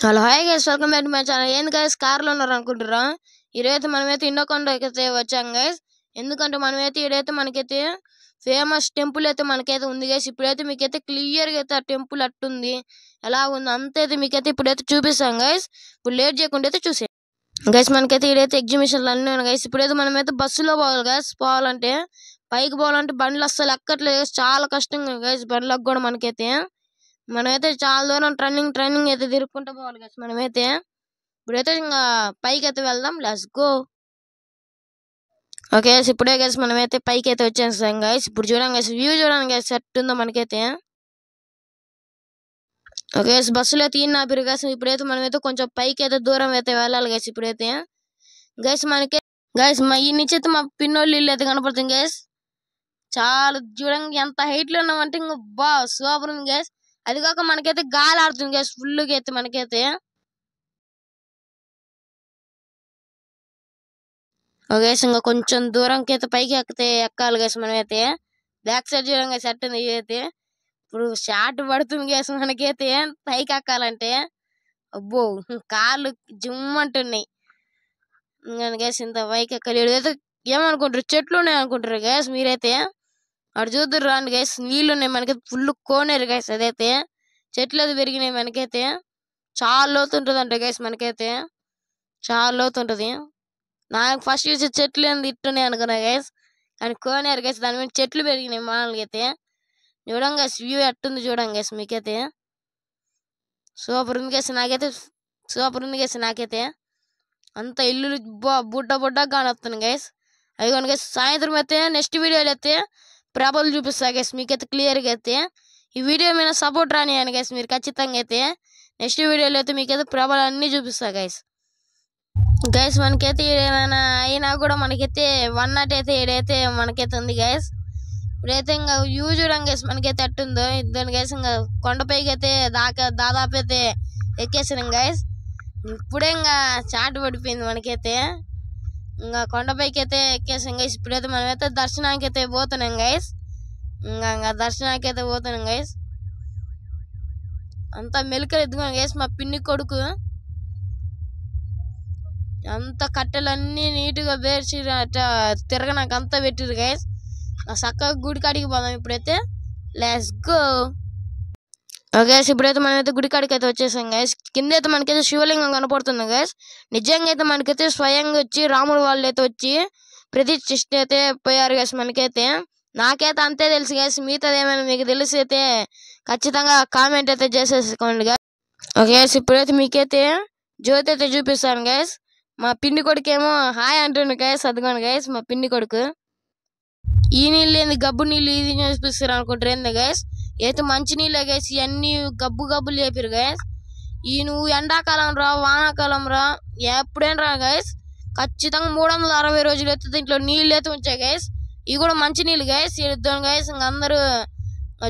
Hello hi guys, welcome back to my channel. ఏంది guys కార్లో ఉన్నారు అనుకుంటారా? ఈరోజైతే మనమైతే ఇండోకొండ అయితే వచ్చాం గైస్. ఎందుకంటే మనమైతే ఈడైతే మనకైతే ఫేమస్ టెంపుల్ అయితే మనకైతే ఉంది గైస్. ఇప్పుడైతే మీకైతే క్లియర్గా అయితే ఆ టెంపుల్ అట్టుంది, ఎలా ఉంది అంతైతే మీకైతే ఇప్పుడైతే చూపిస్తాం గైస్. ఇప్పుడు లేట్ చేయకుండా అయితే చూసే గైస్. మనకైతే ఈడైతే ఎగ్జిబిషన్లు అన్నీ ఉన్నాయి గైస్. ఇప్పుడైతే మనమైతే బస్సులో పోవాలి గైస్. పోవాలంటే పైకి పోవాలంటే బండ్లు అస్సలు ఎక్కట్లేదు గైస్, చాలా కష్టంగా గైస్ బండ్లకు కూడా. మనమైతే చాలా దూరం ట్రైనింగ్ అయితే తిరుక్కుంటూ పోవాలి గైస్. మనమైతే ఇప్పుడైతే ఇంకా పైకి అయితే వెళ్దాం, లెట్స్ గో. ఓకే గైస్, ఇప్పుడే గైస్ మనమైతే పైకి అయితే వచ్చేస్తాం గైస్. ఇప్పుడు చూడండి గైస్, వ్యూ చూడండి గైస్, సెట్ ఉందో మనకైతే. ఓకే గైస్, బస్సులో అయితే ఆపిరు గైస్. ఇప్పుడైతే మనమైతే కొంచెం పైకి అయితే దూరం అయితే వెళ్ళాలి గైస్. ఇప్పుడైతే గైస్ మనకి గైస్ ఈ నుంచి అయితే మా పిన్నోళ్ళు ఇల్లు అయితే కనపడుతుంది గైస్. చాలా చూడండి ఎంత హైట్ లో ఉన్నామంటే ఇంకా బా సూపర్ ఉంది గైస్. అది కాక మనకైతే గాలి ఆడుతుంది గైస్ ఫుల్గా అయితే మనకైతే. ఓకే ఇంకా కొంచెం దూరంకి అయితే పైకి ఎక్కాలి గైస్. మనమైతే బ్యాక్ సైడ్ చూడండి సెట్ ఉంది అయితే. ఇప్పుడు షార్ట్ పడుతుంది గైస్ మనకైతే పైకి ఎక్కాలంటే. అబ్బో కాళ్ళు జిమ్ అంటున్నాయి గైస్. ఇంత పైకి ఎక్కాలి. ఏదైతే ఏమనుకుంటారు, చెట్లు ఉన్నాయి అనుకుంటారు గైస్ మీరైతే. అటు చూద్దరు రాండి గైస్, నీళ్ళు ఉన్నాయి మనకైతే ఫుల్ కోనేరు గైస్. అదైతే చెట్లు అది పెరిగినాయి మనకైతే. చాలా లోతు ఉంటుంది అంట గైస్ మనకైతే, చాలా లోతు ఉంటుంది. నాకు ఫస్ట్ చూసి చెట్లు ఏంది ఇట్టున్నాయి అనుకున్నా గైస్, కానీ కోనేరు గైస్. దాని మీద చెట్లు పెరిగినాయి మామూలుగా అయితే. చూడండి గైస్ వ్యూ ఎట్టుంది చూడండి గైస్ మీకైతే. సూపర్ ఉంది గైస్ నాకైతే, సూపర్ ఉంది గైస్ నాకైతే. అంత ఇల్లు బుడ్డ కానొస్తుంది గైస్. అదిగోండి గైస్, సాయంత్రం అయితే నెక్స్ట్ వీడియోలో అయితే ప్రభలు చూపిస్తా గైస్ మీకైతే క్లియర్గా అయితే. ఈ వీడియో మీద సపోర్ట్ రానియాను గైస్ మీరు ఖచ్చితంగా అయితే. నెక్స్ట్ వీడియోలో అయితే మీకైతే ప్రభలు అన్నీ చూపిస్తా గైస్. గైస్ మనకైతే ఏమైనా అయినా కూడా మనకైతే 108 అయితే ఏడైతే మనకైతే ఉంది గైస్. ఇప్పుడైతే ఇంకా వ్యూ చూడండి గైస్ మనకైతే అట్టుందో. ఇద్దరు గైస్ ఇంకా కొండపైకి అయితే దాదాపు అయితే ఎక్కేసినాం గైస్. ఇప్పుడే ఇంకా చాటు పడిపోయింది మనకైతే. ఇంకా కొండపైకి అయితే ఎక్కేసాం గైస్. ఇప్పుడైతే మనమైతే దర్శనానికి అయితే పోతున్నాం గైస్. ఇంకా దర్శనానికి అయితే పోతున్నాం గైస్. అంతా మెలికలు ఎత్తుకున్నాం గైస్. మా పిన్ని కొడుకు అంత కట్టెలన్నీ నీట్గా పేర్చి తిరగనాక అంతా పెట్టిరు గైస్. చక్కగా గుడి కాడికి పోదాం ఇప్పుడైతే, లెట్స్ గో. ఓకే ఇప్పుడైతే మనమైతే గుడి కాడికి అయితే వచ్చేసాం గైస్. కింద అయితే మనకైతే శివలింగం కనపడుతుంది గైస్. నిజంగా అయితే మనకైతే స్వయంగా వచ్చి రాముడు వాళ్ళు అయితే వచ్చి ప్రతిష్ఠ అయితే పోయారు గైస్ మనకైతే. నాకైతే అంతే తెలుసు గైస్, మిగతాది ఏమైనా మీకు తెలిసి అయితే ఖచ్చితంగా కామెంట్ అయితే చేసేసుకోండి గైస్. ఓకే ఇప్పుడైతే మీకైతే జ్యోతి అయితే చూపిస్తాను గైస్. మా పిన్ని కొడుకు ఏమో హాయ్ అంటుండు గైస్. అదిగోండి గైస్ మా పిన్ని కొడుకు. ఈ నీళ్ళు ఏంది గబ్బు నీళ్ళు ఇది చూపిస్తారు అనుకుంటారు ఏంది గైస్. అయితే మంచి నీళ్ళే గైస్, ఇవన్నీ గబ్బులు చెప్పారు గైస్. ఈ నువ్వు ఎండాకాలం రా వానాకాలం రా ఎప్పుడైనా రా గైస్, ఖచ్చితంగా 360 రోజులు అయితే దీంట్లో నీళ్ళు అయితే ఉంచాయి గైస్. ఇవి కూడా మంచి నీళ్ళు గైస్. ఇద్దాం గైస్ ఇంక అందరూ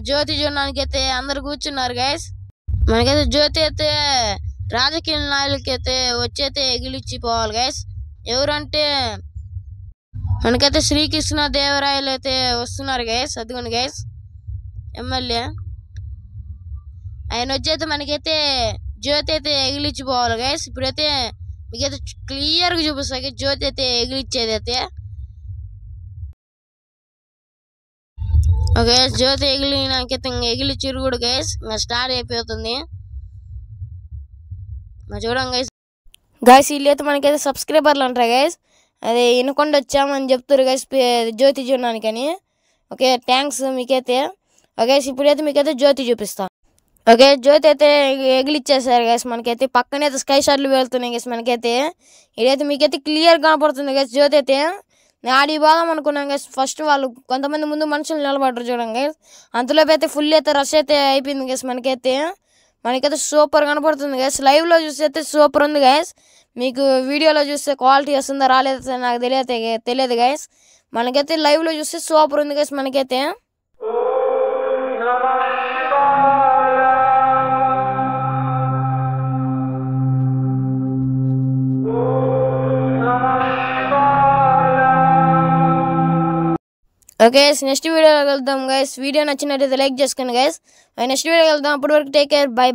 జ్యోతి చూడడానికి అయితే అందరు కూర్చున్నారు గైస్. మనకైతే జ్యోతి అయితే రాజకీయ నాయకులకైతే వచ్చి అయితే ఎగిలిచ్చిపోవాలి గైస్. ఎవరంటే మనకైతే శ్రీకృష్ణ దేవరాయలు అయితే వస్తున్నారు గైస్. అదిగోండి గైస్ ఎమ్మెల్యే ఆయన వచ్చి అయితే మనకైతే జ్యోతి అయితే ఎగిలిచ్చిపోవాలి గైస్. ఇప్పుడైతే మీకైతే క్లియర్గా చూపిస్తా జ్యోతి అయితే ఎగిలిచ్చేది అయితే. ఓకే జ్యోతి ఎగిలినాకైతే ఇంకా ఎగిలిచ్చిరు కూడా గైస్. ఇంకా స్టార్ట్ అయిపోతుంది చూడండి గైస్. వీళ్ళు అయితే మనకైతే సబ్స్క్రైబర్లు అంటారు గైస్. అదే వినకుండా వచ్చామని చెప్తారు గైస్ జ్యోతి చూడడానికని. ఓకే థ్యాంక్స్ మీకైతే. ఓకే ఇప్పుడైతే మీకైతే జ్యోతి చూపిస్తా. ఓకే జ్యోతి అయితే ఎగిలిచ్చేసారు గైస్ మనకైతే. పక్కనే అయితే స్కై షాట్లు వెళ్తున్నాయి గైస్ మనకైతే. ఇదైతే మీకైతే క్లియర్ కనపడుతుంది గైస్ జ్యోతి అయితే. ఆడికి పోదాం అనుకున్నాం గైస్. ఫస్ట్ వాళ్ళు కొంతమంది ముందు మనుషులు నిలబడరు చూడండి గైస్. అంతలోపు అయితే ఫుల్ అయితే రష్ అయితే అయిపోయింది గైస్ మనకైతే. సూపర్ కనపడుతుంది గైస్. లైవ్లో చూస్తే అయితే సూపర్ ఉంది గైస్. మీకు వీడియోలో చూస్తే క్వాలిటీ వస్తుందా రాలేదా నాకు తెలియదు గైస్. మనకైతే లైవ్లో చూస్తే సూపర్ ఉంది గైస్ మనకైతే. ఓకే నెక్స్ట్ వీడియోలో వెళ్దాం గైస్. వీడియో నచ్చినట్టయితే లైక్ చేసుకోండి గైస్. నెక్స్ట్ వీడియోకి వెళ్దాం. అప్పటి వరకు టేక్ కేర్, బై.